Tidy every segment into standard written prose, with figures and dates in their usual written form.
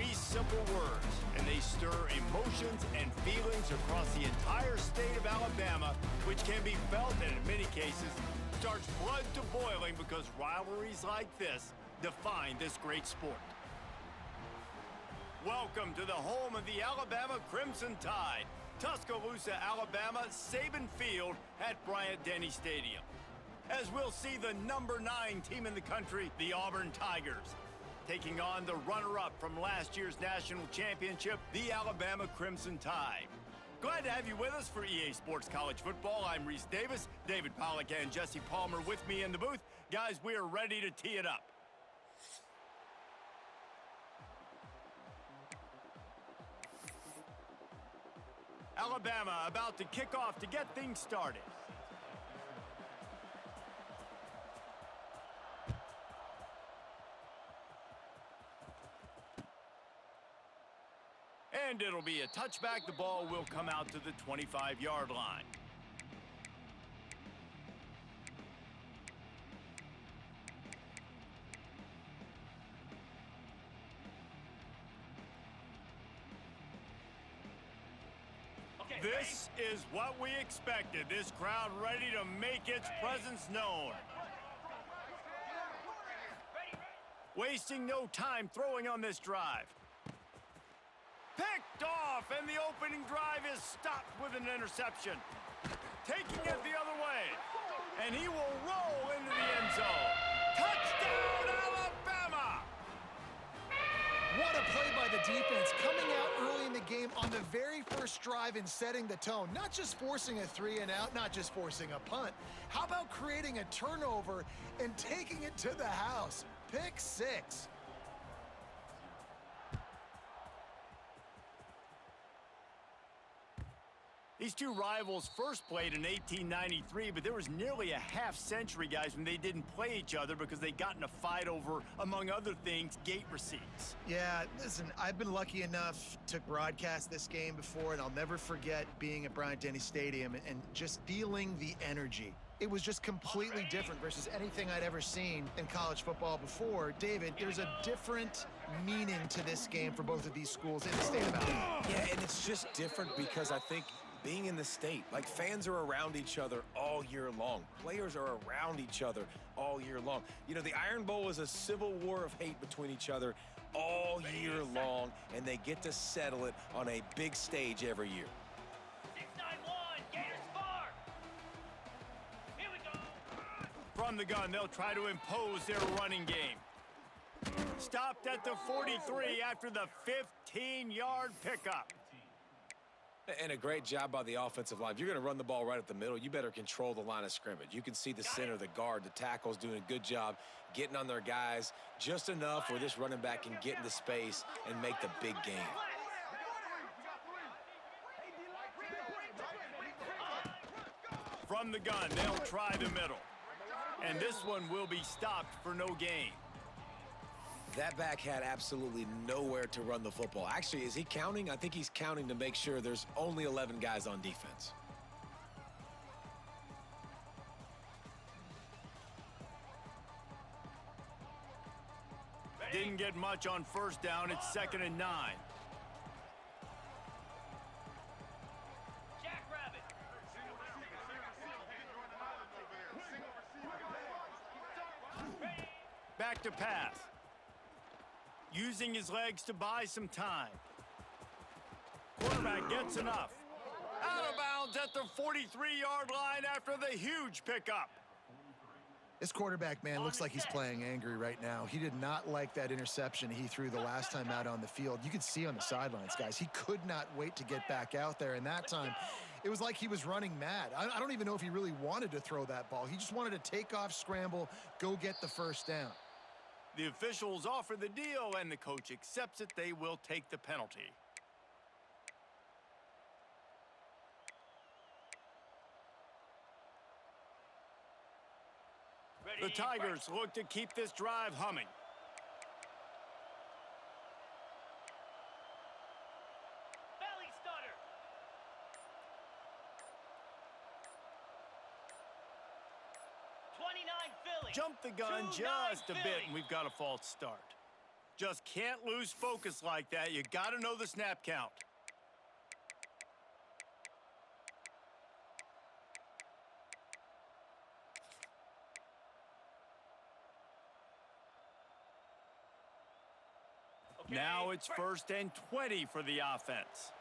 Three simple words, and they stir emotions and feelings across the entire state of Alabama, which can be felt and in many cases starts blood to boiling because rivalries like this define this great sport. Welcome to the home of the Alabama Crimson Tide, Tuscaloosa, Alabama, Saban Field at Bryant-Denny Stadium. As we'll see the number 9 team in the country, the Auburn Tigers, taking on the runner-up from last year's national championship, the Alabama Crimson Tide. Glad to have you with us for EA Sports College Football. I'm Reese Davis, David Pollack and Jesse Palmer with me in the booth. Guys, we are ready to tee it up. Alabama about to kick off to get things started. And it'll be a touchback. The ball will come out to the 25-yard line. This is what we expected. This crowd ready to make its presence known. Wasting no time throwing on this drive. Picked off, and the opening drive is stopped with an interception. Taking it the other way, and he will roll into the end zone. Touchdown, Alabama! What a play by the defense, coming out early in the game on the very first drive and setting the tone. Not just forcing a 3-and-out, not just forcing a punt. How about creating a turnover and taking it to the house? Pick 6. These two rivals first played in 1893, but there was nearly a half-century, guys, when they didn't play each other because they got in a fight over, among other things, gate receipts. Yeah, listen, I've been lucky enough to broadcast this game before, and I'll never forget being at Bryant-Denny Stadium and just feeling the energy. It was just completely different versus anything I'd ever seen in college football before. David, there's a different meaning to this game for both of these schools in the state of Alabama. Yeah, and it's just different because I think being in the state, like fans are around each other all year long. Players are around each other all year long. You know, the Iron Bowl is a civil war of hate between each other all year long, and they get to settle it on a big stage every year. 691, Gators far. Here we go. From the gun, they'll try to impose their running game. Stopped at the 43 after the 15-yard pickup. And a great job by the offensive line. If you're going to run the ball right at the middle, you better control the line of scrimmage. You can see the center, the guard, the tackles doing a good job getting on their guys just enough where this running back can get into space and make the big game. From the gun, they'll try the middle. And this one will be stopped for no gain. That back had absolutely nowhere to run the football. Actually, is he counting? I think he's counting to make sure there's only 11 guys on defense. Didn't get much on first down. It's 2nd and 9. Jackrabbit. Back to pass. Using his legs to buy some time. Quarterback gets enough. Out of bounds at the 43-yard line after the huge pickup. This quarterback, man, looks like he's playing angry right now. He did not like that interception he threw the last time out on the field. You could see on the sidelines, guys, he could not wait to get back out there. And that time, it was like he was running mad. I don't even know if he really wanted to throw that ball. He just wanted to take off, scramble, go get the first down. The officials offer the deal, and the coach accepts it. They will take the penalty. The Tigers look to keep this drive humming. Belly stutter. Philly. Jump the gun Two-9 just a bit, Philly. and we've got a false start. Just can't lose focus like that. You got to know the snap count. Okay, Now it's first and 20 for the offense.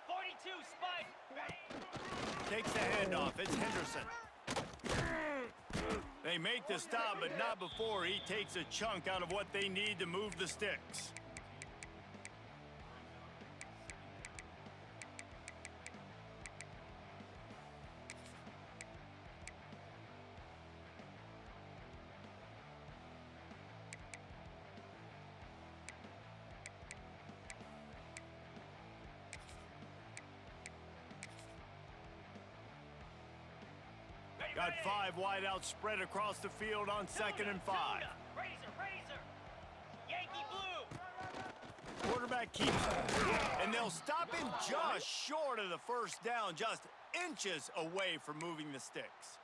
42 spike. Takes the handoff. It's Henderson. They make the stop, but not before he takes a chunk out of what they need to move the sticks. Got 5 wideouts spread across the field on 2nd and 5. Razor. Yankee blue. Quarterback keeps it, and they'll stop him just short of the first down, just inches away from moving the sticks.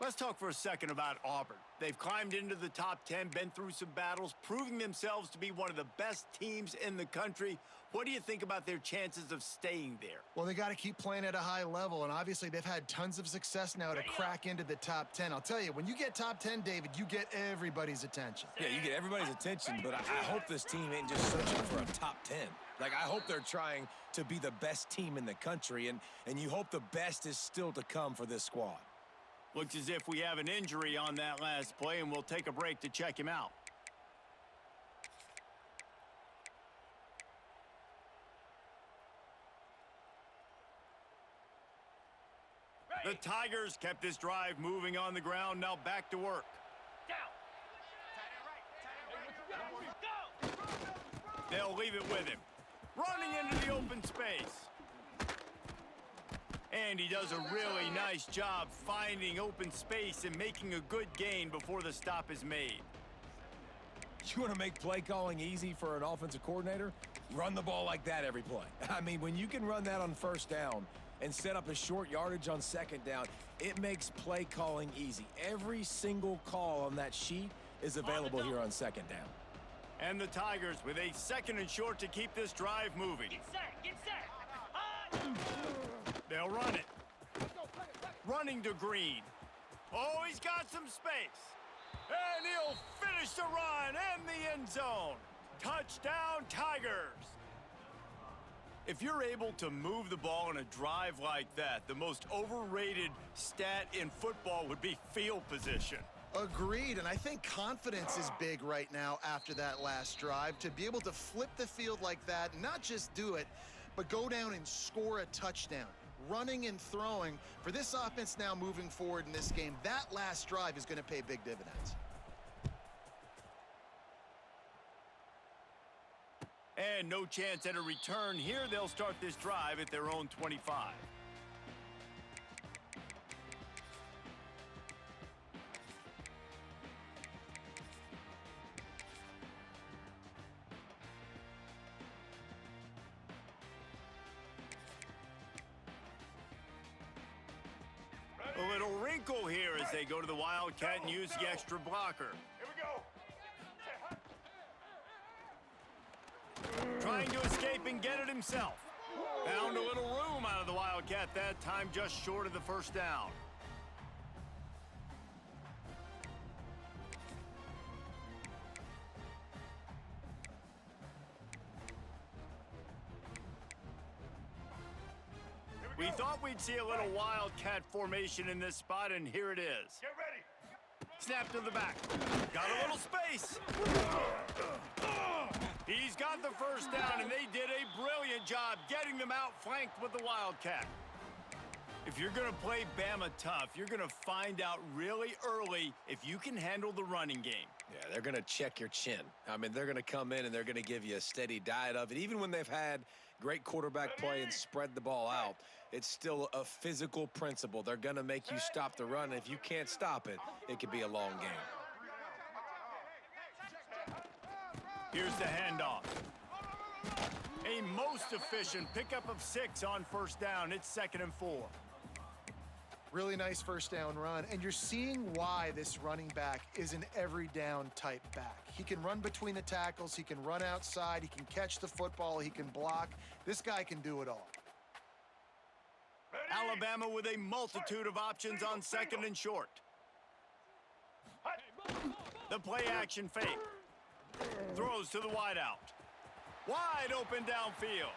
Let's talk for a second about Auburn. They've climbed into the top 10, been through some battles, proving themselves to be one of the best teams in the country. What do you think about their chances of staying there? Well, they got to keep playing at a high level, and obviously they've had tons of success now to crack into the top 10. I'll tell you, when you get top 10, David, you get everybody's attention. Yeah, you get everybody's attention, but I hope this team ain't just searching for a top 10. Like, I hope they're trying to be the best team in the country, and you hope the best is still to come for this squad. Looks as if we have an injury on that last play, and we'll take a break to check him out. The Tigers kept this drive moving on the ground, now back to work. Down. Go. They'll leave it with him. Running into the open space. And he does a really nice job finding open space and making a good gain before the stop is made. You want to make play calling easy for an offensive coordinator? Run the ball like that every play. I mean, when you can run that on first down and set up a short yardage on second down, it makes play calling easy. Every single call on that sheet is available here on second down. And the Tigers with a 2nd and short to keep this drive moving. Get set. They'll run it. Running to Green. Oh, he's got some space. And he'll finish the run in the end zone. Touchdown, Tigers. If you're able to move the ball in a drive like that, the most overrated stat in football would be field position. Agreed, and I think confidence is big right now after that last drive. To be able to flip the field like that, not just do it, but go down and score a touchdown. Running and throwing for this offense now moving forward in this game, that last drive is going to pay big dividends. And no chance at a return here. They'll start this drive at their own 25. A little wrinkle here as they go to the Wildcat and use the extra blocker. Here we go. Trying to escape and get it himself. Found a little room out of the Wildcat that time, just short of the first down. We thought we'd see a little Wildcat formation in this spot, and here it is. Get ready. Snap to the back. Got a little space. He's got the first down, and they did a brilliant job getting them outflanked with the Wildcat. If you're going to play Bama tough, you're going to find out really early if you can handle the running game. Yeah, they're going to check your chin. I mean, they're going to come in and they're going to give you a steady diet of it. Even when they've had great quarterback play and spread the ball out, it's still a physical principle. They're going to make you stop the run. And if you can't stop it, it could be a long game. Here's the handoff. A most efficient pickup of 6 on first down. It's 2nd and 4. Really nice first down run, and you're seeing why this running back is an every down type back. He can run between the tackles, he can run outside, he can catch the football, he can block. This guy can do it all. Alabama with a multitude of options on second and short. The play action fake. Throws to the wideout. Wide open downfield.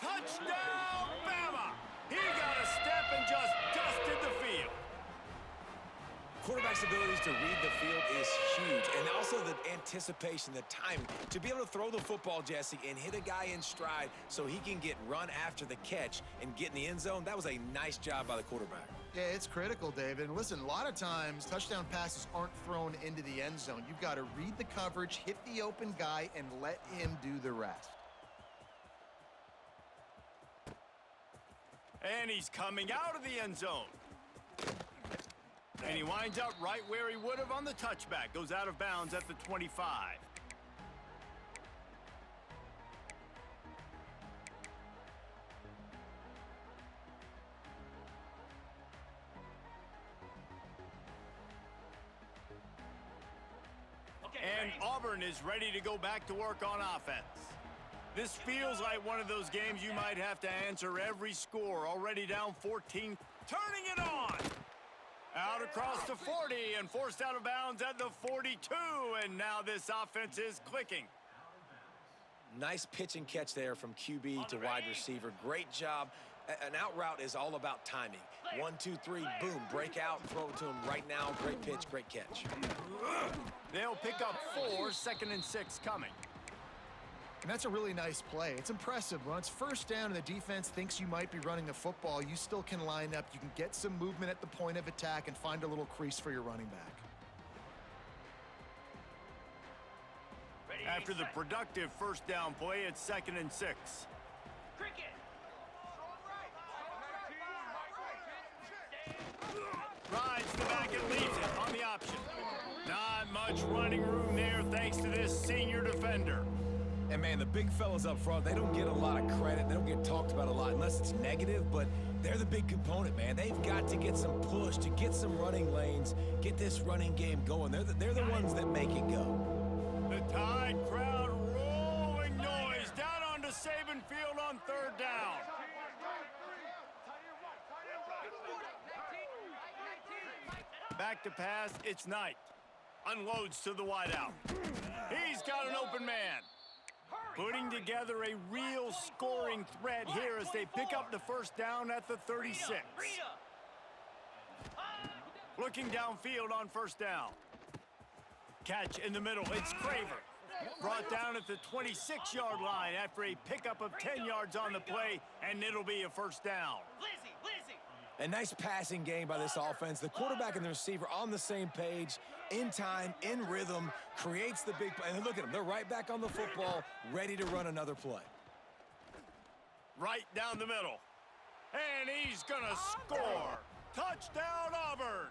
Touchdown, Bama! He got a step and just dusted the field. Quarterback's abilities to read the field is huge, and also the anticipation, the timing. To be able to throw the football, Jesse, and hit a guy in stride so he can get run after the catch and get in the end zone, that was a nice job by the quarterback. Yeah, it's critical, David. And listen, a lot of times touchdown passes aren't thrown into the end zone. You've got to read the coverage, hit the open guy, and let him do the rest. And he's coming out of the end zone. And he winds up right where he would have on the touchback. Goes out of bounds at the 25. And Auburn is ready to go back to work on offense. This feels like one of those games you might have to answer every score. Already down 14. Turning it on. Out across the 40 and forced out of bounds at the 42. And now this offense is clicking. Nice pitch and catch there from QB to wide receiver. Great job. An out route is all about timing. 1, 2, 3, boom, break out, throw it to him right now. Great pitch, great catch. They'll pick up 4, 2nd and 6 coming. And that's a really nice play. It's impressive. When it's first down and the defense thinks you might be running the football, you still can line up. You can get some movement at the point of attack and find a little crease for your running back. After the productive first down play, it's 2nd and 6. Cricket. Rides the back and leaves it on the option. Not much running room there thanks to this senior defender. And, man, the big fellas up front, they don't get a lot of credit. They don't get talked about a lot unless it's negative, but they're the big component, man. They've got to get some push, to get some running lanes, get this running game going. They're the ones that make it go. The Tide crowd rolling noise down onto Saban Field on 3rd down. Back to pass, it's Knight. Unloads to the wideout. He's got an open man. Putting together a real scoring threat here as they pick up the first down at the 36. Looking downfield on first down. Catch in the middle, it's Craver. Brought down at the 26-yard line after a pickup of 10 yards on the play, and it'll be a first down. A nice passing game by this offense. The quarterback and the receiver on the same page, in time, in rhythm, creates the big play. And look at them. They're right back on the football, ready to run another play. Right down the middle. And he's going to score. Touchdown, Auburn.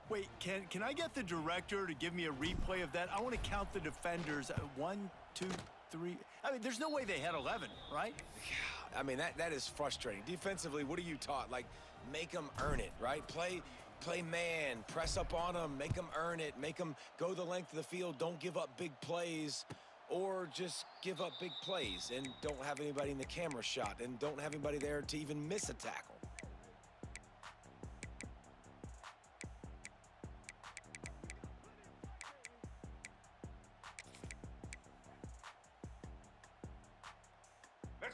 Wait, can I get the director to give me a replay of that? I want to count the defenders. 1, 2, 3. I mean, there's no way they had 11, right? I mean, that is frustrating. Defensively, what are you taught? Like, make them earn it, right? Play man, press up on them, make them earn it, make them go the length of the field, don't give up big plays, or just give up big plays and don't have anybody in the camera shot and don't have anybody there to even miss a tackle.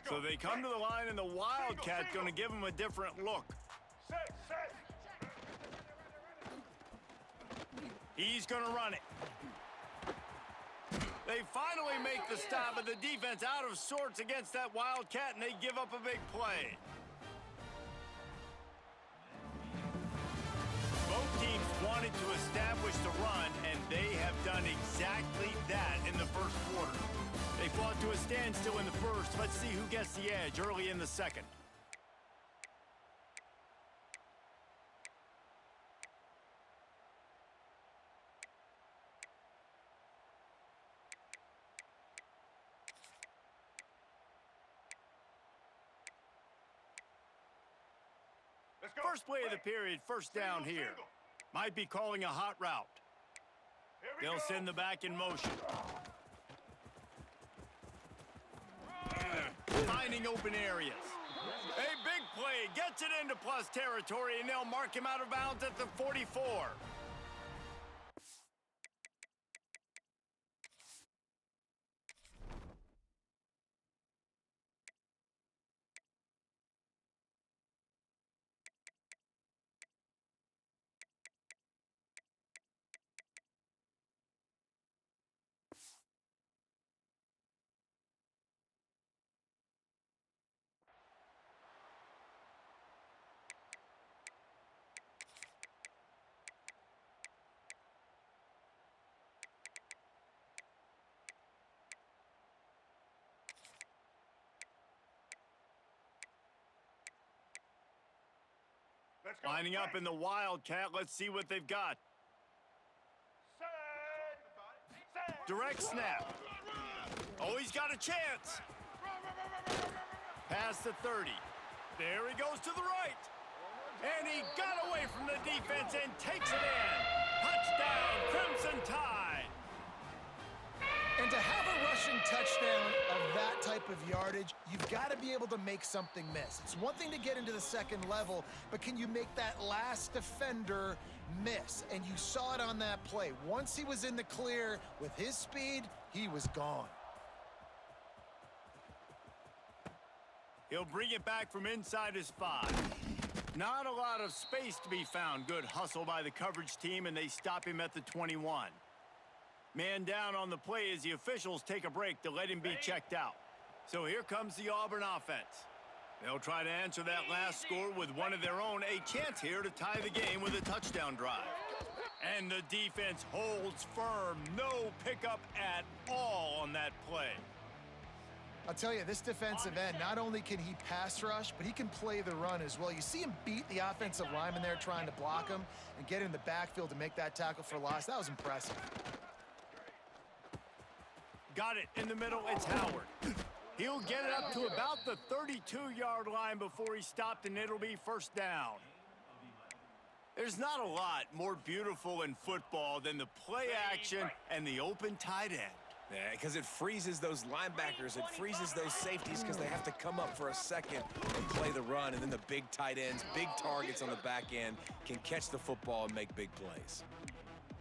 So they come to the line, and the Wildcat going to give them a different look. He's going to run it. They finally make the stop, but the defense out of sorts against that Wildcat, and they give up a big play. Both teams wanted to establish the run, and they have done exactly that in the first quarter. They fought to a standstill in the first. Let's see who gets the edge early in the second. First play of the period, first down here. Might be calling a hot route. They'll send the back in motion. Finding open areas. A big play gets it into plus territory, and they'll mark him out of bounds at the 44. Lining up in the Wildcat. Let's see what they've got. Direct snap. Oh, he's got a chance. Past the 30. There he goes to the right. And he got away from the defense and takes it in. Touchdown, Crimson Tide. And to have a rushing touchdown of that type of yardage, you've got to be able to make something miss. It's one thing to get into the second level, but can you make that last defender miss? And you saw it on that play. Once he was in the clear with his speed, he was gone. He'll bring it back from inside his 5. Not a lot of space to be found. Good hustle by the coverage team, and they stop him at the 21. Man down on the play as the officials take a break to let him be checked out. So here comes the Auburn offense. They'll try to answer that last score with one of their own. A chance here to tie the game with a touchdown drive. And the defense holds firm. No pickup at all on that play. I'll tell you, this defensive end, not only can he pass rush, but he can play the run as well. You see him beat the offensive lineman there trying to block him and get in the backfield to make that tackle for loss. That was impressive. Got it in the middle, it's Howard. He'll get it up to about the 32-yard line before he's stopped, and it'll be first down. There's not a lot more beautiful in football than the play action and the open tight end. Yeah, because it freezes those linebackers. It freezes those safeties because they have to come up for a second and play the run, and then the big tight ends, big targets on the back end can catch the football and make big plays.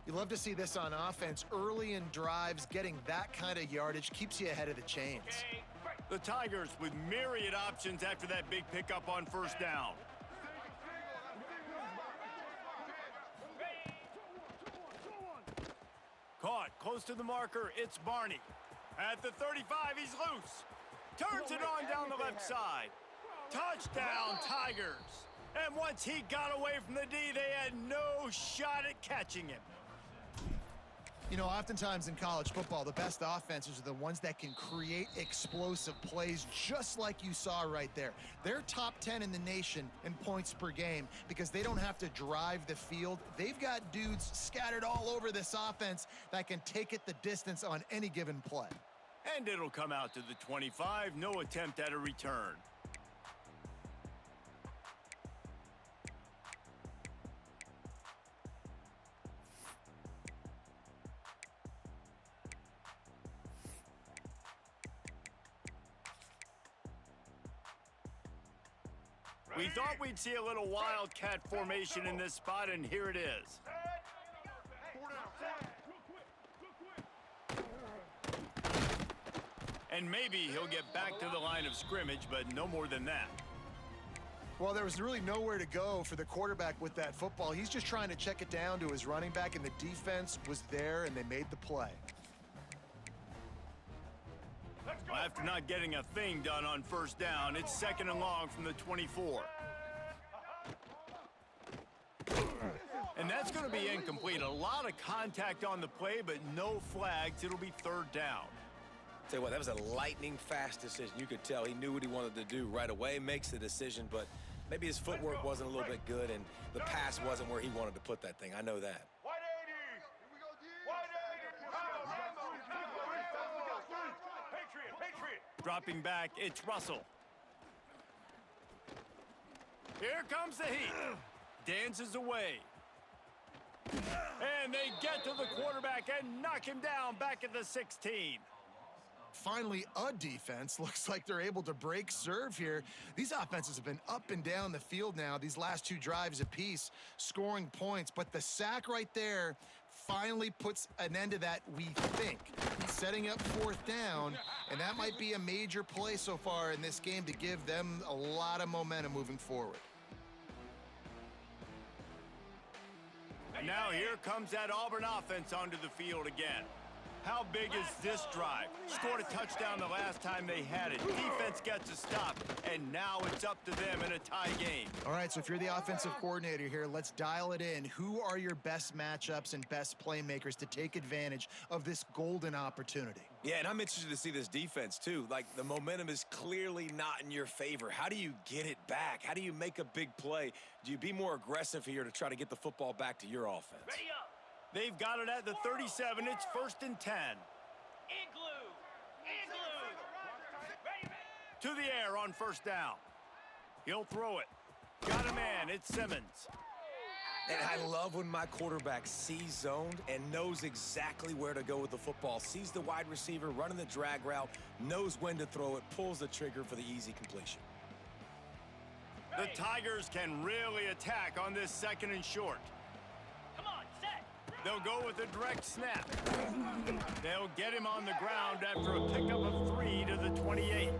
You love to see this on offense. Early in drives, getting that kind of yardage keeps you ahead of the chains. The Tigers with myriad options after that big pickup on first down. Caught close to the marker, it's Barney. At the 35, he's loose. Turns it on down the left side. Touchdown, Tigers. And once he got away from the D, they had no shot at catching him. You know, oftentimes in college football, the best offenses are the ones that can create explosive plays, just like you saw right there. They're top 10 in the nation in points per game because they don't have to drive the field. They've got dudes scattered all over this offense that can take it the distance on any given play. And it'll come out to the 25, no attempt at a return. We thought we'd see a little wildcat formation in this spot, and here it is. And maybe he'll get back to the line of scrimmage, but no more than that. Well, there was really nowhere to go for the quarterback with that football. He's just trying to check it down to his running back, and the defense was there, and they made the play. Well, after not getting a thing done on first down, it's second and long from the 24. And that's going to be incomplete. A lot of contact on the play, but no flags. It'll be third down. Tell you what, that was a lightning-fast decision. You could tell he knew what he wanted to do right away, makes the decision, but maybe his footwork wasn't a little bit good, and the pass wasn't where he wanted to put that thing. I know that. Dropping back, it's Russell. Here comes the heat. Dances away. And they get to the quarterback and knock him down back at the 16. Finally, a defense. Looks like they're able to break serve here. These offenses have been up and down the field now, these last two drives apiece, scoring points. But the sack right there finally puts an end to that, we think. Setting up fourth down, and that might be a major play so far in this game to give them a lot of momentum moving forward. And now here comes that Auburn offense onto the field again. How big is this drive? Scored a touchdown the last time they had it. Defense gets a stop, and now it's up to them in a tie game. All right, so if you're the offensive coordinator here, let's dial it in. Who are your best matchups and best playmakers to take advantage of this golden opportunity? Yeah, and I'm interested to see this defense, too. Like, the momentum is clearly not in your favor. How do you get it back? How do you make a big play? Do you be more aggressive here to try to get the football back to your offense? Ready up. They've got it at the 37. It's 1st and 10. Igloo. Igloo. Ready, ready. To the air on 1st down. He'll throw it. Got a man. It's Simmons. And I love when my quarterback sees zoned and knows exactly where to go with the football. Sees the wide receiver running the drag route, knows when to throw it, pulls the trigger for the easy completion. The Tigers can really attack on this 2nd and short. Come on, set. They'll go with a direct snap. They'll get him on the ground after a pickup of 3 to the 28.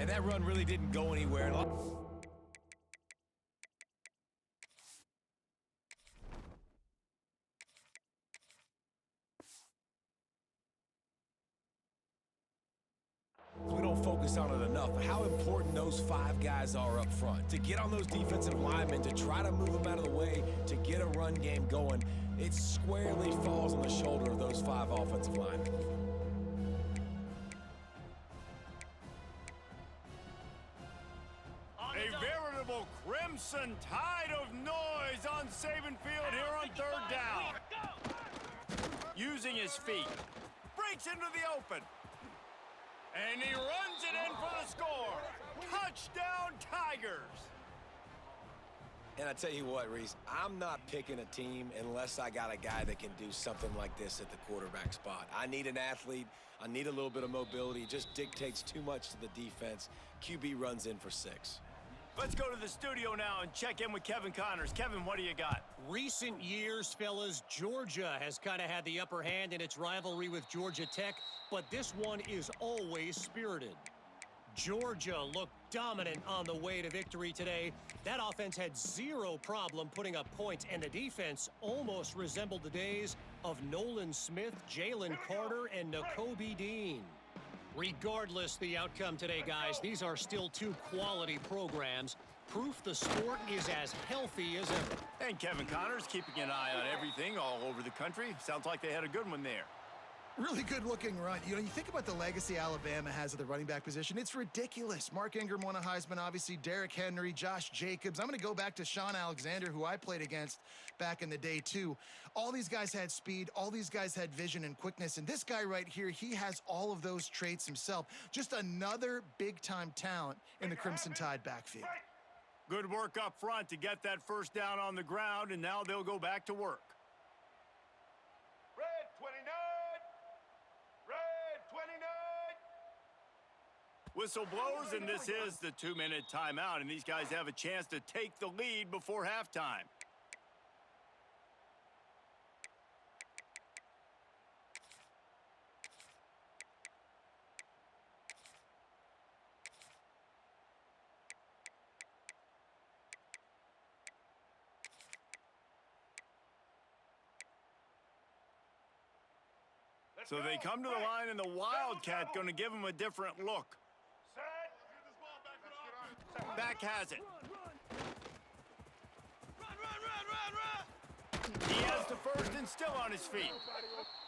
And that run really didn't go anywhere. We don't focus on it enough. How important those 5 guys are up front. To get on those defensive linemen, to try to move them out of the way, to get a run game going, it squarely falls on the shoulder of those 5 offensive linemen. A veritable crimson tide of noise on Saban Field here on 3rd down. Go. Using his feet. Breaks into the open. And he runs it in for the score. Touchdown, Tigers. And I tell you what, Reese, I'm not picking a team unless I got a guy that can do something like this at the quarterback spot. I need an athlete. I need a little bit of mobility. It just dictates too much to the defense. QB runs in for 6. Let's go to the studio now and check in with Kevin Connors. Kevin, what do you got? Recent years, fellas, Georgia has kind of had the upper hand in its rivalry with Georgia Tech, but this one is always spirited. Georgia looked dominant on the way to victory today. That offense had zero problem putting up points, and the defense almost resembled the days of Nolan Smith, Jalen Carter, and Nakobe Dean. Regardless the outcome today, guys, these are still 2 quality programs. Proof the sport is as healthy as ever. And Kevin Connors keeping an eye on everything all over the country. Sounds like they had a good one there. Really good-looking run. You know, you think about the legacy Alabama has at the running back position, it's ridiculous. Mark Ingram won a Heisman, obviously, Derrick Henry, Josh Jacobs. I'm going to go back to Sean Alexander, who I played against back in the day, too. All these guys had speed. All these guys had vision and quickness. And this guy right here, he has all of those traits himself. Just another big-time talent in the Crimson Tide backfield. Good work up front to get that 1st down on the ground, and now they'll go back to work. Red 29. Red 29. Whistle blows, and this is the 2-minute timeout, and these guys have a chance to take the lead before halftime. So they come to the line, and the Wildcat going to give them a different look. Back has it. He has the 1st and still on his feet.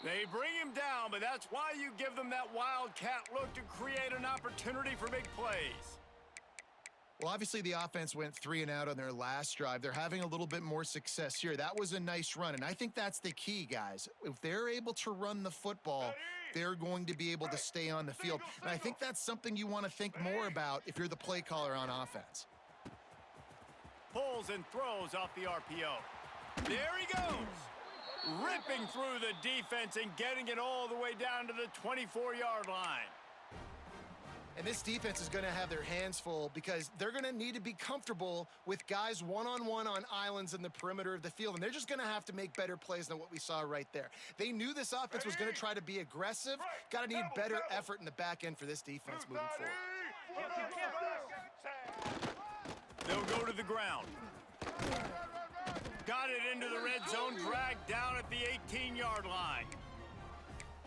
They bring him down, but that's why you give them that Wildcat look to create an opportunity for big plays. Well, obviously, the offense went 3 and out on their last drive. They're having a little bit more success here. That was a nice run, and I think that's the key, guys. If they're able to run the football, they're going to be able to stay on the field. And I think that's something you want to think more about if you're the play caller on offense. pulls and throws off the RPO. There he goes. Ripping through the defense and getting it all the way down to the 24-yard line. And this defense is going to have their hands full because they're going to need to be comfortable with guys one-on-one on islands in the perimeter of the field. And they're just going to have to make better plays than what we saw right there. They knew this offense was going to try to be aggressive. Got to need better effort in the back end for this defense moving forward. They'll go to the ground. Got it into the red zone, dragged down at the 18-yard line.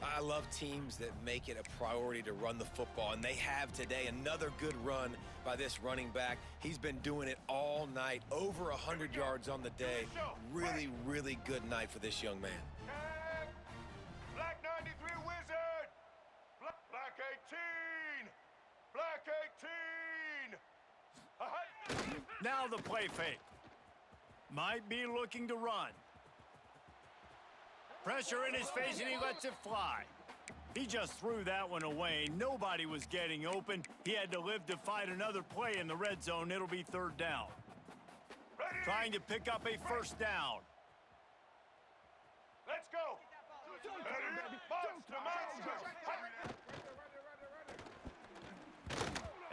I love teams that make it a priority to run the football, and they have today. Another good run by this running back. He's been doing it all night, over 100 yards on the day. Really, really good night for this young man. Black 93 Wizard! Black 18! Black 18! Now the play fake. Might be looking to run. Pressure in his face, and he lets it fly. He just threw that one away. Nobody was getting open. He had to live to fight another play in the red zone. It'll be third down. Trying to pick up a first down. Let's go!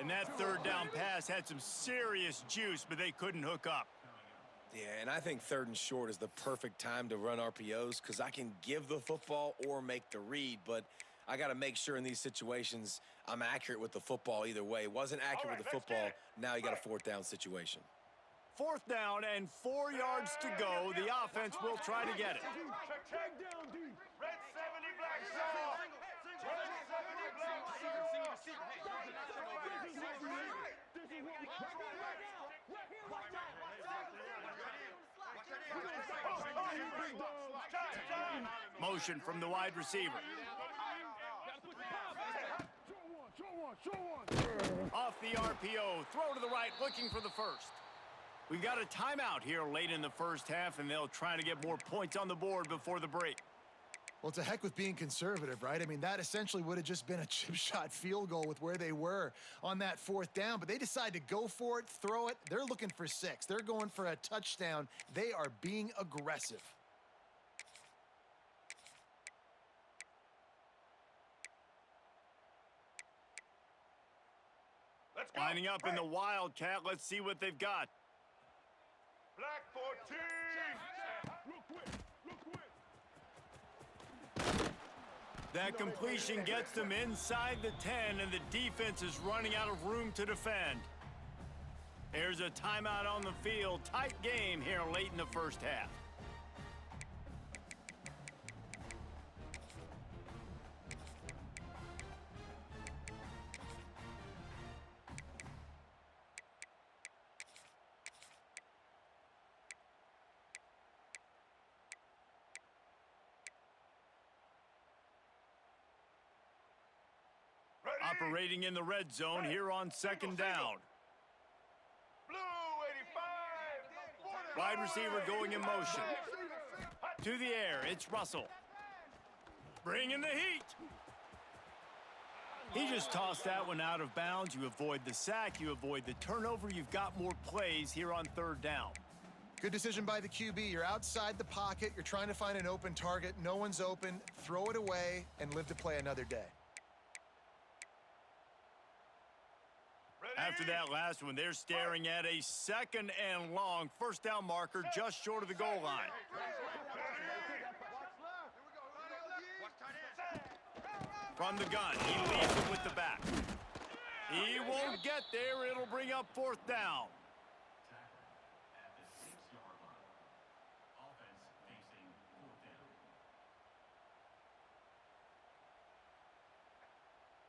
And that third down pass had some serious juice, but they couldn't hook up. Yeah, and I think third and short is the perfect time to run RPOs because I can give the football or make the read, but I got to make sure in these situations I'm accurate with the football either way. Wasn't accurate with the football, now you got a fourth down situation. Fourth down and 4 yards to go. The offense will try to get it. Check down, D. Red 70 Black Saw! Red 70 Black Motion from the wide receiver. Off the RPO, throw to the right, looking for the first. We've got a timeout here late in the first half, and they'll try to get more points on the board before the break. Well, to heck with being conservative, right? I mean, that essentially would have just been a chip shot field goal with where they were on that fourth down, but they decide to go for it, throw it. They're looking for 6. They're going for a touchdown. They are being aggressive. Let's go! Lining up in the Wildcat. Let's see what they've got. Black 14! That completion gets them inside the 10, and the defense is running out of room to defend. There's a timeout on the field. Tight game here late in the first half. Operating in the red zone here on second down. Blue 85! Wide receiver going in motion. To the air, it's Russell. Bringing the heat. He just tossed that one out of bounds. You avoid the sack, you avoid the turnover. You've got more plays here on third down. Good decision by the QB. You're outside the pocket. You're trying to find an open target. No one's open. Throw it away and live to play another day. After that last one, they're staring at a second and long first down marker just short of the goal line. From the gun, he leaves it with the back. He won't get there. It'll bring up fourth down.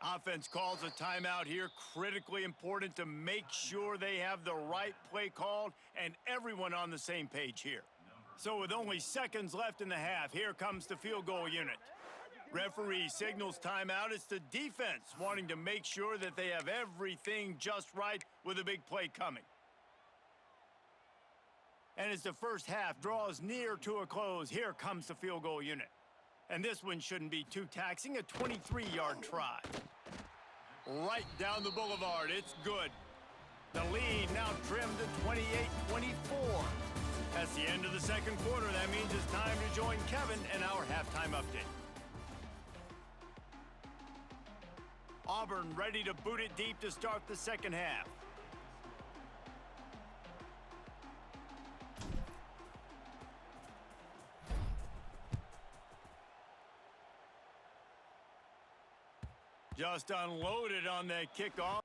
Offense calls a timeout here. Critically important to make sure they have the right play called and everyone on the same page here. So with only seconds left in the half, here comes the field goal unit. Referee signals timeout. It's the defense wanting to make sure that they have everything just right with a big play coming. And as the first half draws near to a close, here comes the field goal unit. And this one shouldn't be too taxing, a 23-yard try. Right down the boulevard, it's good. The lead now trimmed to 28-24. That's the end of the second quarter. That means it's time to join Kevin in our halftime update. Auburn ready to boot it deep to start the second half. Just unloaded on that kickoff.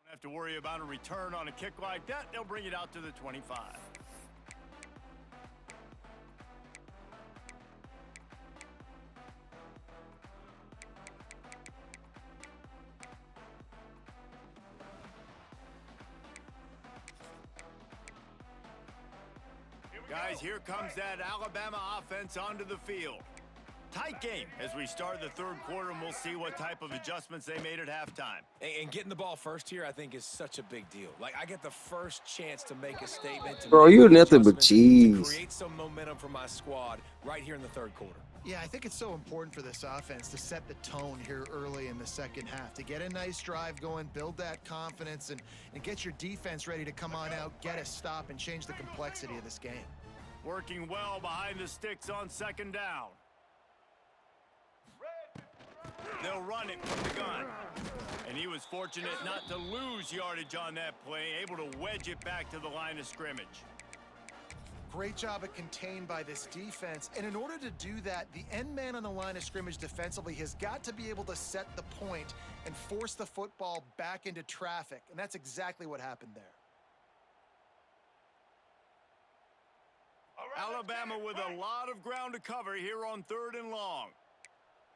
Don't have to worry about a return on a kick like that. They'll bring it out to the 25. Guys, here comes that Alabama offense onto the field. Tight game as we start the third quarter, and we'll see what type of adjustments they made at halftime. And getting the ball first here, I think, is such a big deal. Like, I get the first chance to make a statement. Bro, make you an nothing but adjustment, cheese. to create some momentum for my squad right here in the third quarter. Yeah, I think it's so important for this offense to set the tone here early in the second half, to get a nice drive going, build that confidence, and get your defense ready to come on out, get a stop, and change the complexity of this game. Working well behind the sticks on second down. They'll run it from the gun. And he was fortunate not to lose yardage on that play, able to wedge it back to the line of scrimmage. Great job at contained by this defense. And in order to do that, the end man on the line of scrimmage defensively has got to be able to set the point and force the football back into traffic. And that's exactly what happened there. Alabama with a lot of ground to cover here on 3rd and long.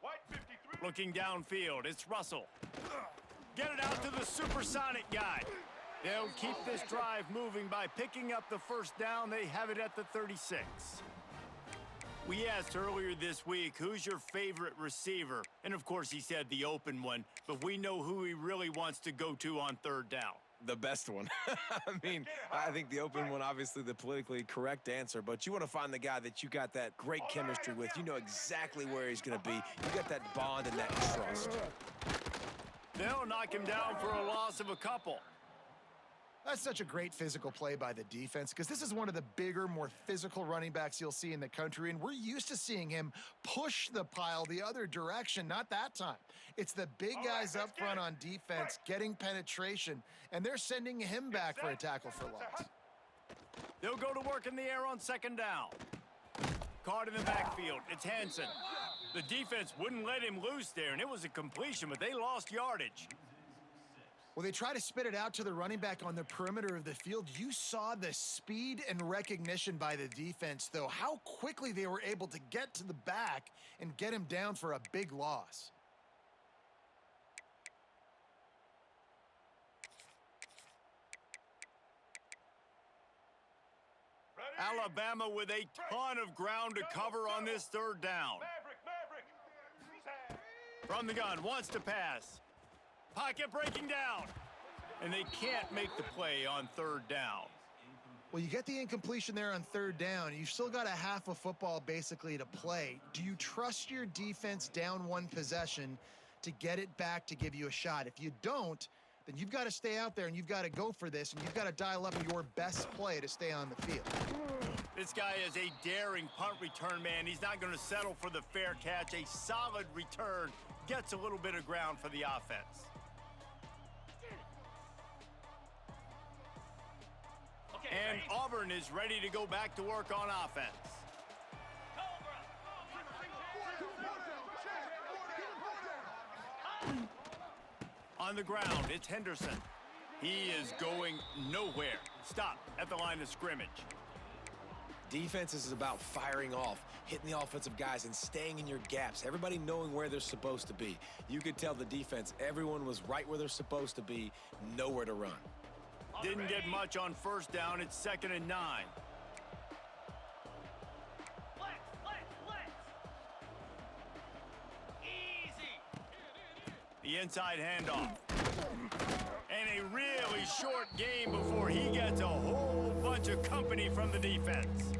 White 53. Looking downfield, it's Russell. Get it out to the supersonic guy. They'll keep this drive moving by picking up the first down. They have it at the 36. We asked earlier this week, who's your favorite receiver? And of course he said the open one, but we know who he really wants to go to on 3rd down. The best one. I mean, I think the open one, obviously the politically correct answer, but you want to find the guy that you got that great chemistry with. You know exactly where he's going to be. You got that bond and that trust. They'll knock him down for a loss of a couple. That's such a great physical play by the defense, because this is one of the bigger, more physical running backs you'll see in the country, and we're used to seeing him push the pile the other direction. Not that time. It's the big guys up front on defense getting penetration, and they're sending him back for a tackle for loss. They'll go to work in the air on 2nd down. Caught in the backfield. It's Hansen. The defense wouldn't let him loose there, and it was a completion, but they lost yardage. Well, they try to spit it out to the running back on the perimeter of the field. You saw the speed and recognition by the defense, though, how quickly they were able to get to the back and get him down for a big loss. Ready? Alabama with a ton of ground to cover on this 3rd down. Maverick. Set. From the gun, wants to pass. Pocket breaking down. and they can't make the play on third down. Well, you get the incompletion there on third down. You've still got a half of football basically to play. Do you trust your defense down one possession to get it back to give you a shot? If you don't, then you've got to stay out there and you've got to go for this, and you've got to dial up your best play to stay on the field. This guy is a daring punt return man. He's not going to settle for the fair catch. A solid return gets a little bit of ground for the offense. Okay, And ready? Auburn is ready to go back to work on offense. On the ground, it's Henderson. He is going nowhere. Stop at the line of scrimmage. Defense is about firing off, hitting the offensive guys, and staying in your gaps. Everybody knowing where they're supposed to be. You could tell the defense, everyone was right where they're supposed to be, nowhere to run. Didn't get much on first down. It's 2nd and 9. Let's. Easy. The inside handoff. And a really short game before he gets a whole bunch of company from the defense.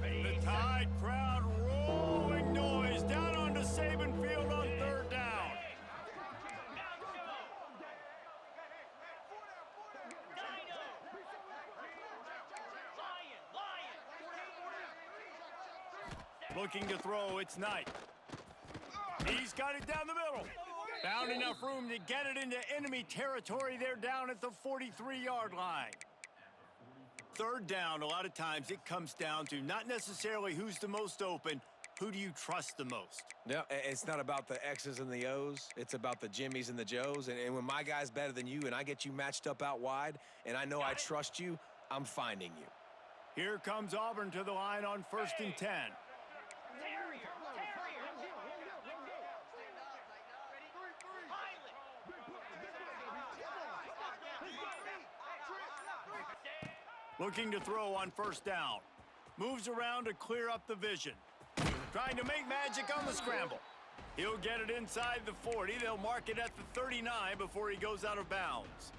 The Tide crowd rolling noise down onto Saban Field on third down. Looking to throw, it's Knight. He's got it down the middle. Found enough room to get it into enemy territory. They're down at the 43-yard line. Third down, a lot of times it comes down to not necessarily who's the most open, who do you trust the most? No, it's not about the X's and the O's. It's about the Jimmys and the Joes. And when my guy's better than you and I get you matched up out wide and I know I trust you, I'm finding you. Here comes Auburn to the line on 1st and 10. Looking to throw on first down. Moves around to clear up the vision. Trying to make magic on the scramble. He'll get it inside the 40. They'll mark it at the 39 before he goes out of bounds.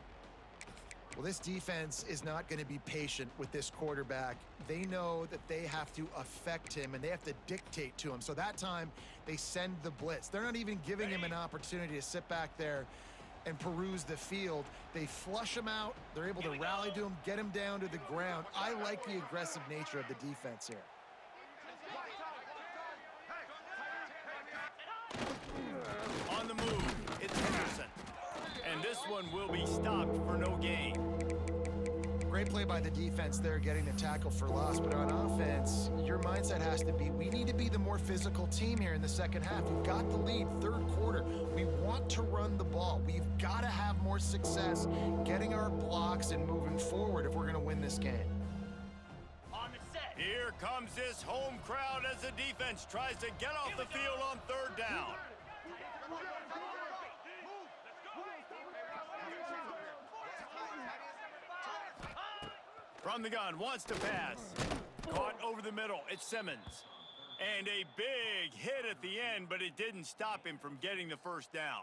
Well, this defense is not going to be patient with this quarterback. They know that they have to affect him and they have to dictate to him. So that time, they send the blitz. They're not even giving him an opportunity to sit back there and peruse the field. They flush him out. They're able to rally to him, get him down to the ground. I like the aggressive nature of the defense here. On the move, it's Henderson. And this one will be stopped for no gain. Great play by the defense there, getting the tackle for loss. But on offense, your mindset has to be, we need to be the more physical team here in the second half. We've got the lead, third quarter. We want to run the ball. We've got to have more success getting our blocks and moving forward if we're going to win this game. On the set. Here comes this home crowd as the defense tries to get off the field on third down. From the gun, wants to pass. Caught over the middle, it's Simmons. And a big hit at the end, but it didn't stop him from getting the first down.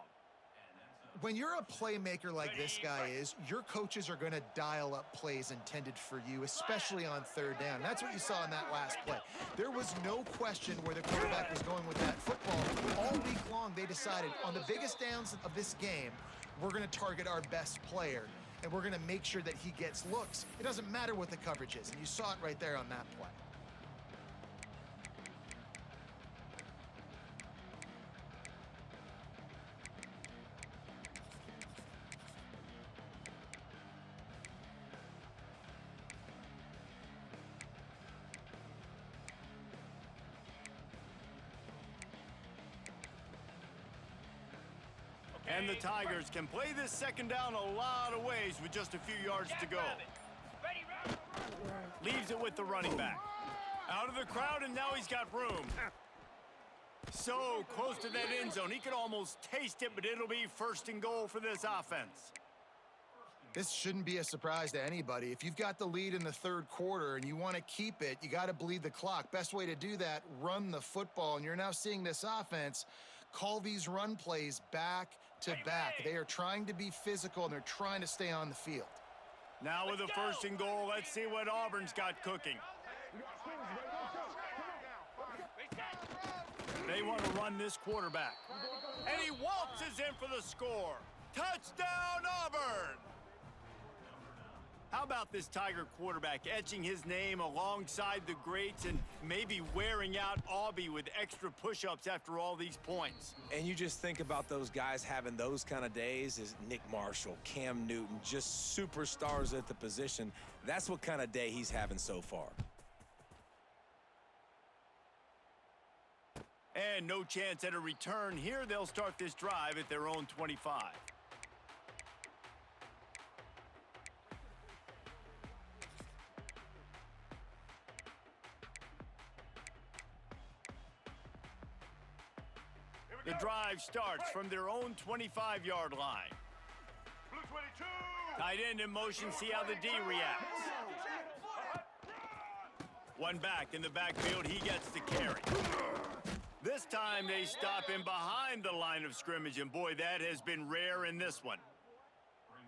When you're a playmaker like this guy is, your coaches are going to dial up plays intended for you, especially on third down. That's what you saw in that last play. There was no question where the quarterback was going with that football. All week long, they decided on the biggest downs of this game, we're going to target our best player, and we're going to make sure that he gets looks. It doesn't matter what the coverage is, and you saw it right there on that play. And the Tigers can play this second down a lot of ways with just a few yards to go. Ready, round. Leaves it with the running back. Out of the crowd, and now he's got room. So close to that end zone. He could almost taste it, but it'll be 1st and goal for this offense. This shouldn't be a surprise to anybody. If you've got the lead in the third quarter and you want to keep it, you got to bleed the clock. Best way to do that, run the football. And you're now seeing this offense call these run plays back to back. They are trying to be physical, and they're trying to stay on the field. Now with the first and goal, let's see what Auburn's got cooking. They want to run this quarterback. And he waltzes in for the score. Touchdown, Auburn! How about this Tiger quarterback etching his name alongside the greats and maybe wearing out Aubie with extra push-ups after all these points? And you just think about those guys having those kind of days as Nick Marshall, Cam Newton, just superstars at the position. That's what kind of day he's having so far. And no chance at a return here. They'll start this drive at their own 25. The drive starts from their own 25-yard line. Blue 22. Tight end in motion, see how the D reacts. One back in the backfield, he gets the carry. This time they stop him behind the line of scrimmage, and boy, that has been rare in this one.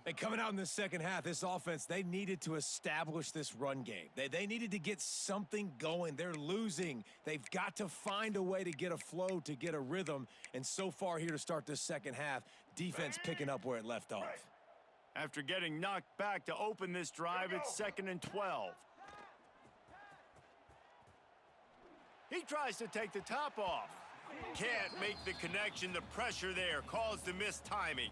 And coming out in the second half, this offense, they needed to establish this run game. They needed to get something going. They're losing. They've got to find a way to get a flow, to get a rhythm. And so far here to start this second half, defense picking up where it left off. After getting knocked back to open this drive, it's 2nd and 12. He tries to take the top off. Can't make the connection. The pressure there caused the missed timing.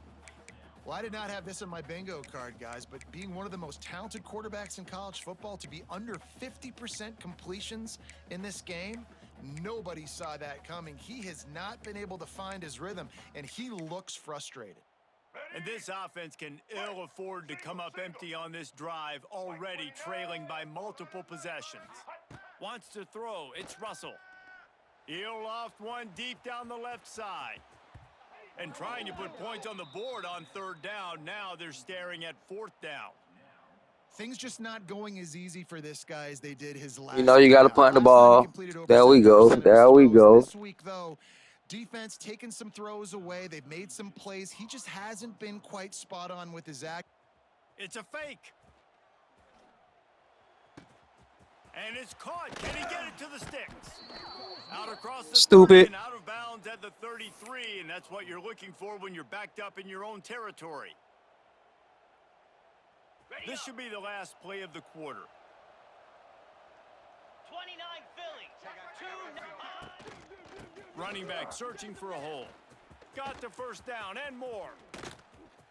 Well, I did not have this on my bingo card, guys, but being one of the most talented quarterbacks in college football, to be under 50% completions in this game, nobody saw that coming. He has not been able to find his rhythm, and he looks frustrated. And this offense can ill afford to come up empty on this drive, already trailing by multiple possessions. Wants to throw. It's Russell. He'll loft one deep down the left side. And trying to put points on the board on 3rd down. Now they're staring at 4th down. Things just not going as easy for this guy as they did his last. You know you got to punt the ball. There we go. There we go. This week, though, defense taking some throws away. They've made some plays. He just hasn't been quite spot on with his act. It's a fake. And it's caught. Can he get it to the sticks? Out across the Stupid. 30 and out of bounds at the 33, and that's what you're looking for when you're backed up in your own territory. This should be the last play of the quarter. 29 Philly. 2-9. Running back searching for a hole. Got the first down and more.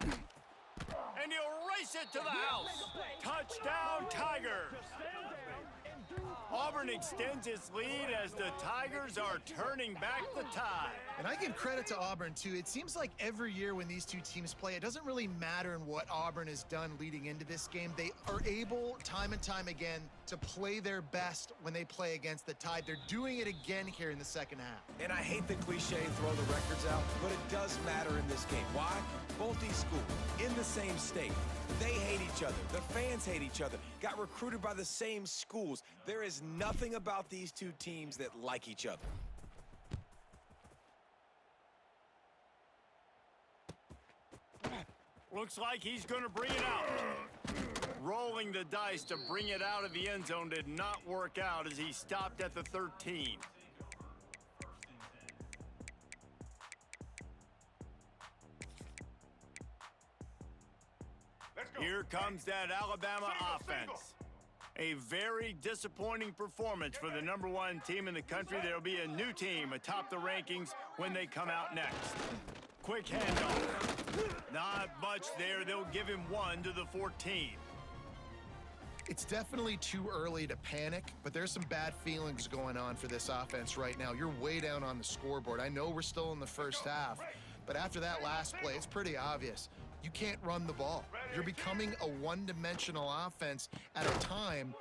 And he'll race it to the house. Touchdown, Tigers. Auburn extends its lead as the Tigers are turning back the tide. And I give credit to Auburn, too. It seems like every year when these two teams play, it doesn't really matter in what Auburn has done leading into this game. They are able, time and time again, to play their best when they play against the Tide. They're doing it again here in the second half. And I hate the cliche throw the records out, but it does matter in this game. Why? Both these schools in the same state. They hate each other. The fans hate each other. Got recruited by the same schools. There is nothing about these two teams that like each other. Looks like he's going to bring it out. Rolling the dice to bring it out of the end zone did not work out as he stopped at the 13. Here comes that Alabama offense. A very disappointing performance for the #1 team in the country. There'll be a new team atop the rankings when they come out next. Quick handoff. Not much there. They'll give him 1 to the 14. It's definitely too early to panic, but there's some bad feelings going on for this offense right now. You're way down on the scoreboard. I know we're still in the first half, but after that last play, it's pretty obvious. You can't run the ball. You're becoming a one-dimensional offense at a time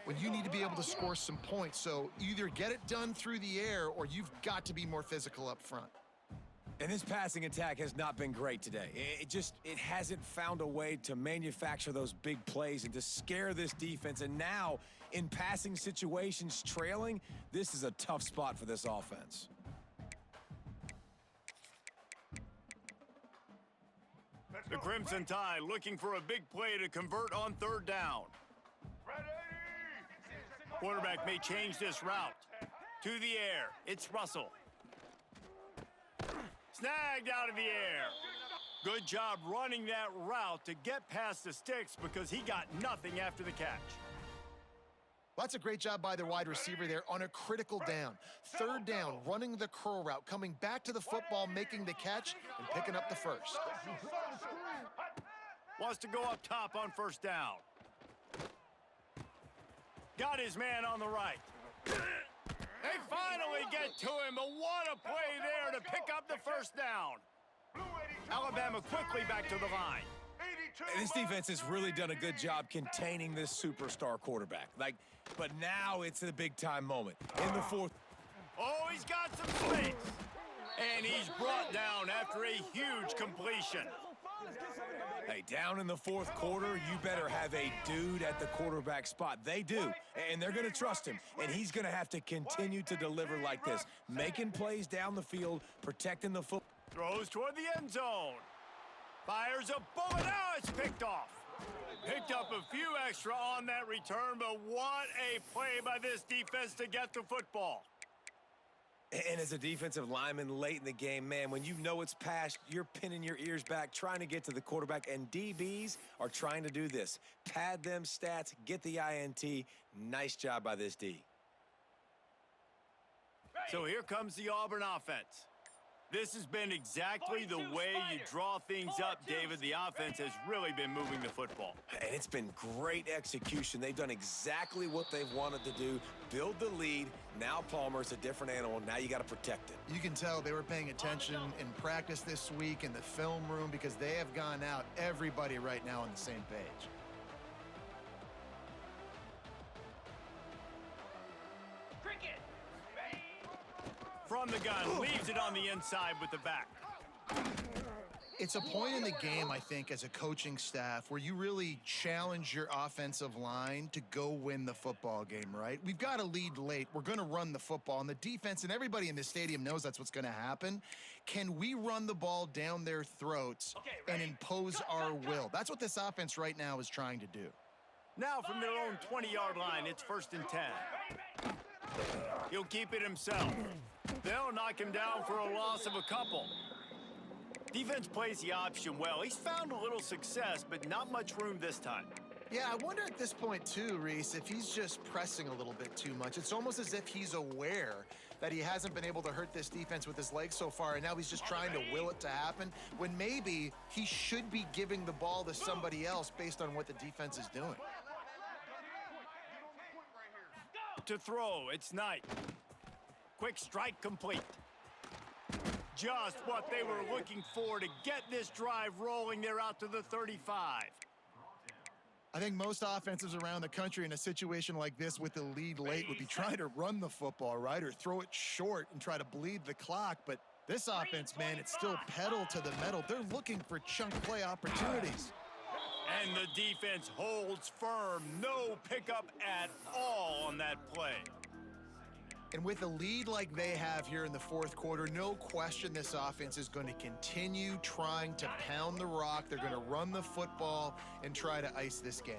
when you need to be able to score some points. So either get it done through the air or you've got to be more physical up front. And this passing attack has not been great today. It hasn't found a way to manufacture those big plays and to scare this defense. And now, in passing situations, trailing, this is a tough spot for this offense. The Crimson Tide looking for a big play to convert on third down. Quarterback may change this route. To the air, it's Russell. Snagged out of the air. Good job running that route to get past the sticks because he got nothing after the catch. That's a great job by their wide receiver there on a critical down. Third down, running the curl route, coming back to the football, making the catch, and picking up the first. Wants to go up top on first down. Got his man on the right. They finally get to him, but what a play there to pick up the first down. Alabama quickly back to the line. This defense has really done a good job containing this superstar quarterback. But now it's a big-time moment. In the fourth. Oh, he's got some space. And he's brought down after a huge completion. Hey, down in the fourth quarter, you better have a dude at the quarterback spot. They do, and they're going to trust him. And he's going to have to continue to deliver like this, making plays down the field, protecting the football. Throws toward the end zone. Fires a bullet. Now it's picked off. Picked up a few extra on that return, but what a play by this defense to get the football. And as a defensive lineman late in the game, man, when you know it's past, you're pinning your ears back, trying to get to the quarterback, and DBs are trying to do this. Pad them stats, get the INT. Nice job by this D. So here comes the Auburn offense. This has been exactly the way you draw things up, David. The offense has really been moving the football. And it's been great execution. They've done exactly what they've wanted to do, build the lead. Now Palmer's a different animal. Now you got to protect it. You can tell they were paying attention in practice this week in the film room because they have gone out, everybody right now on the same page. Cricket. From the gun, leaves it on the inside with the back. It's a point in the game, I think, as a coaching staff where you really challenge your offensive line to go win the football game, right? We've got a lead late. We're going to run the football. And the defense and everybody in the stadium knows that's what's going to happen. Can we run the ball down their throats and impose our will? That's what this offense right now is trying to do. Now from their own 20-yard line, it's 1st and 10. He'll keep it himself. They'll knock him down for a loss of a couple. Defense plays the option well. He's found a little success, but not much room this time. Yeah, I wonder at this point, too, Reese, if he's just pressing a little bit too much. It's almost as if he's aware that he hasn't been able to hurt this defense with his legs so far, and now he's just trying to will it to happen, when maybe he should be giving the ball to somebody else based on what the defense is doing. To throw, it's Knight. Quick strike complete. Just what they were looking for to get this drive rolling. They're out to the 35. I think most offenses around the country in a situation like this with the lead late would be trying to run the football, right, or throw it short and try to bleed the clock. But this offense, man, it's still pedal to the metal. They're looking for chunk play opportunities. And the defense holds firm. No pickup at all on that play. And with a lead like they have here in the fourth quarter, no question this offense is going to continue trying to pound the rock. They're going to run the football and try to ice this game.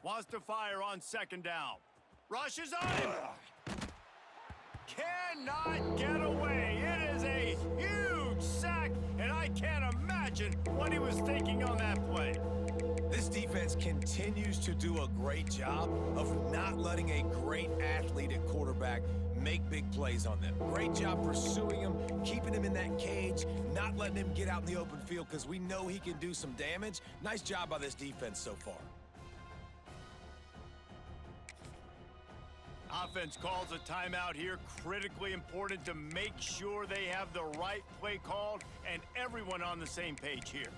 Wants to fire on 2nd down. Rushes on him. Cannot get away. It is a huge sack, and I can't imagine what he was thinking on that play. This defense continues to do a great job of not letting a great athlete at quarterback make big plays on them. Great job pursuing him, keeping him in that cage, not letting him get out in the open field because we know he can do some damage. Nice job by this defense so far. Offense calls a timeout here. Critically important to make sure they have the right play called and everyone on the same page here.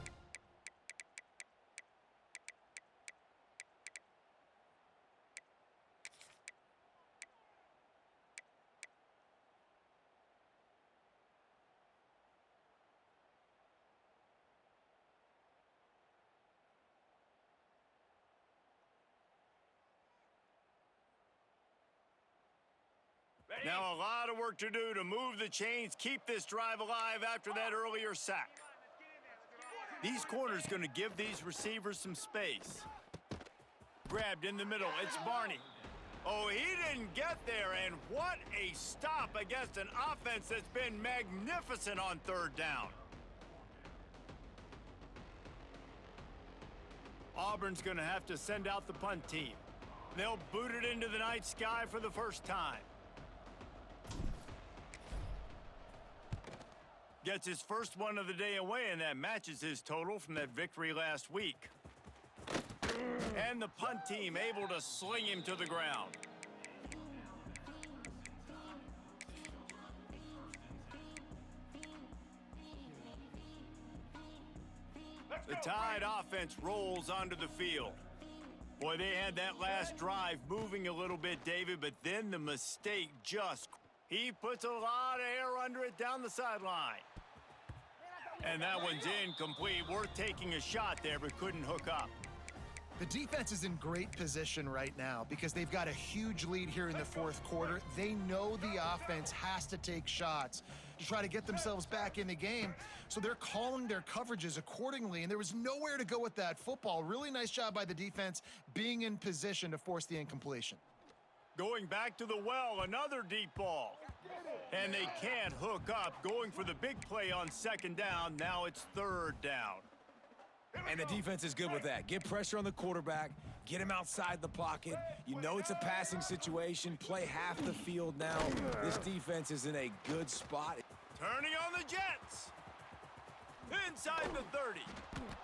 Now a lot of work to do to move the chains, keep this drive alive after that earlier sack. These corners going to give these receivers some space. Grabbed in the middle, it's Barney. Oh, he didn't get there, and what a stop against an offense that's been magnificent on third down. Auburn's going to have to send out the punt team. They'll boot it into the night sky for the first time. Gets his first one of the day away, and that matches his total from that victory last week. And the punt team able to sling him to the ground. The Tide offense rolls onto the field. Boy, they had that last drive moving a little bit, David, but then the mistake just... He puts a lot of air under it down the sideline. And that one's incomplete. Worth taking a shot there, but couldn't hook up. The defense is in great position right now because they've got a huge lead here in the fourth quarter. They know the offense has to take shots to try to get themselves back in the game. So they're calling their coverages accordingly, and there was nowhere to go with that football. Really nice job by the defense being in position to force the incompletion. Going back to the well, another deep ball. And they can't hook up. Going for the big play on second down. Now it's third down. And the defense is good with that. Get pressure on the quarterback. Get him outside the pocket. You know it's a passing situation. Play half the field now. This defense is in a good spot. Turning on the Jets. Inside the 30.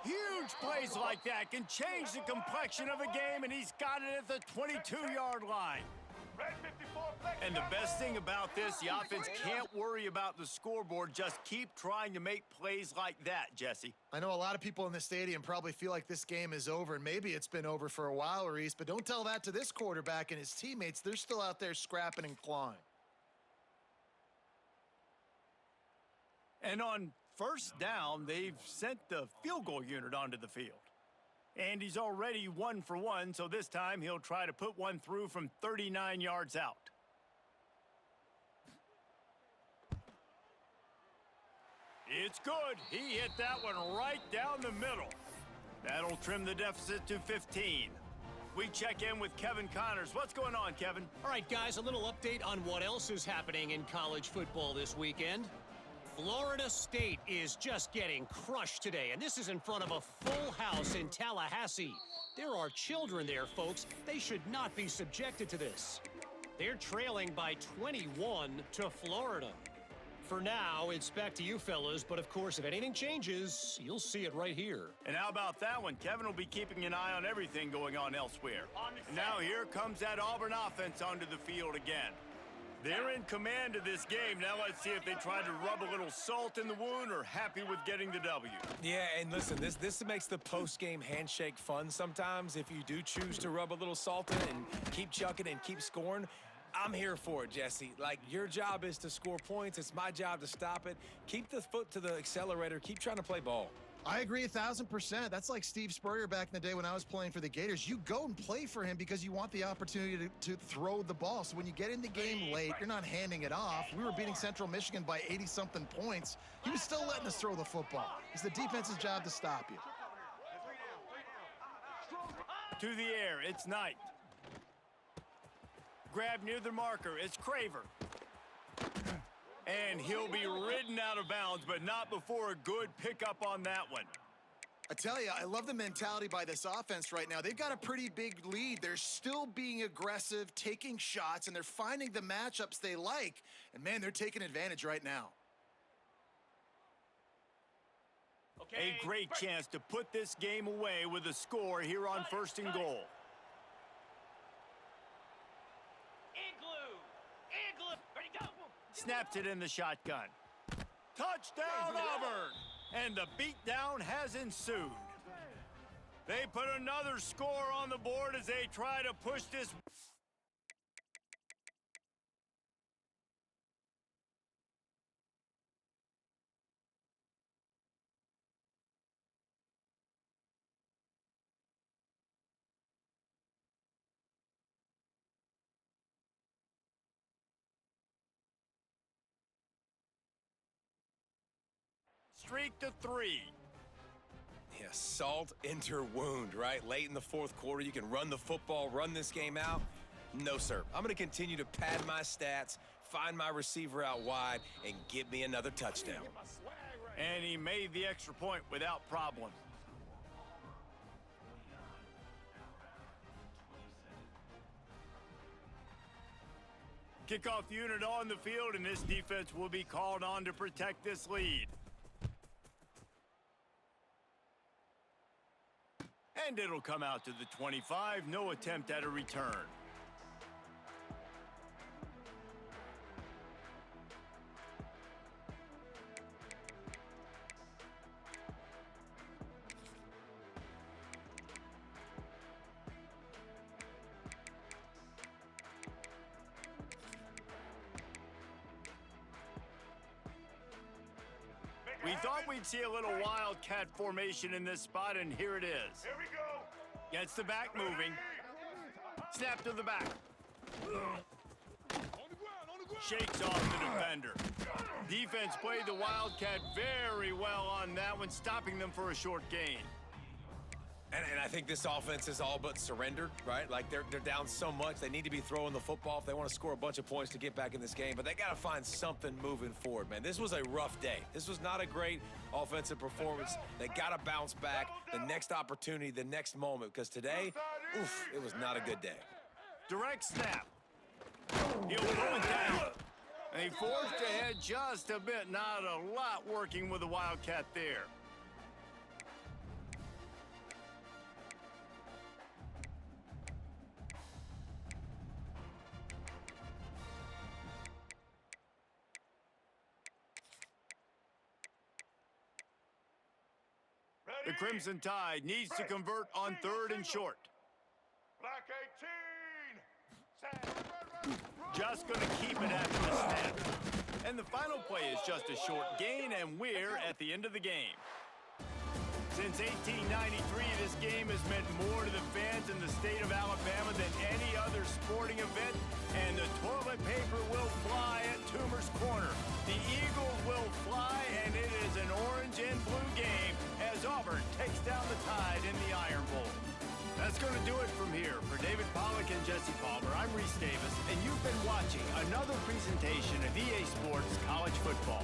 Huge plays like that can change the complexion of a game, and he's got it at the 22-yard line. And the best thing about this, the offense can't worry about the scoreboard. Just keep trying to make plays like that, Jesse. I know a lot of people in the stadium probably feel like this game is over, and maybe it's been over for a while, Reese, but don't tell that to this quarterback and his teammates. They're still out there scrapping and clawing. And on first down, they've sent the field goal unit onto the field. And he's already 1 for 1, so this time he'll try to put one through from 39 yards out. It's good. He hit that one right down the middle. That'll trim the deficit to 15. We check in with Kevin Connors. What's going on, Kevin? All right, guys, a little update on what else is happening in college football this weekend. Florida State is just getting crushed today, and this is in front of a full house in Tallahassee. There are children there, folks. They should not be subjected to this. They're trailing by 21 to Florida. For now, it's back to you fellas, but of course, if anything changes, you'll see it right here. And how about that one? Kevin will be keeping an eye on everything going on elsewhere. And now here comes that Auburn offense onto the field again. They're in command of this game. Now let's see if they try to rub a little salt in the wound or happy with getting the W. Yeah, and listen, this makes the post-game handshake fun sometimes. If you do choose to rub a little salt in and keep chucking and keep scoring, I'm here for it, Jesse. Like, your job is to score points. It's my job to stop it. Keep the foot to the accelerator. Keep trying to play ball. I agree 1,000%. That's like Steve Spurrier back in the day when I was playing for the Gators. You go and play for him because you want the opportunity to throw the ball. So when you get in the game late, you're not handing it off. We were beating Central Michigan by 80-something points. He was still letting us throw the football. It's the defense's job to stop you. To the air, it's Knight. Grab near the marker, it's Craver. And he'll be ridden out of bounds, but not before a good pickup on that one. I tell you, I love the mentality by this offense right now. They've got a pretty big lead. They're still being aggressive, taking shots, and they're finding the matchups they like. And, man, they're taking advantage right now. Okay. A great chance to put this game away with a score here on first and goal. Snaps it in the shotgun. Touchdown, Auburn! And the beatdown has ensued. They put another score on the board as they try to push this streak to 3. Yeah, salt into wound, right? Late in the fourth quarter, you can run the football, run this game out. No, sir. I'm going to continue to pad my stats, find my receiver out wide, and get me another touchdown. And he made the extra point without problem. Kickoff unit on the field, and this defense will be called on to protect this lead. And it'll come out to the 25. No attempt at a return. We thought we'd see a little wildcat formation in this spot, and here it is. Here we go. Gets the back moving. Snap to the back. Shakes off the defender. Defense played the wildcat very well on that one, stopping them for a short gain. And I think this offense is all but surrendered, right? Like, they're down so much, they need to be throwing the football if they want to score a bunch of points to get back in this game. But they got to find something moving forward, man. This was a rough day. This was not a great offensive performance. They got to bounce back the next opportunity, the next moment, because today, oof, it was not a good day. Direct snap. He'll throw it down. And he forced ahead just a bit. Not a lot working with the wildcat there. The Crimson Tide needs to convert on 3rd and short. Black 18. Just going to keep it after the snap. And the final play is just a short gain, and we're at the end of the game. Since 1893, this game has meant more to the fans in the state of Alabama than any other sporting event, and the toilet paper will fly at Toomer's Corner. The Eagles will fly, and it is an orange and blue game as Auburn takes down the Tide in the Iron Bowl. That's going to do it from here. For David Pollack and Jesse Palmer, I'm Reese Davis, and you've been watching another presentation of EA Sports College Football.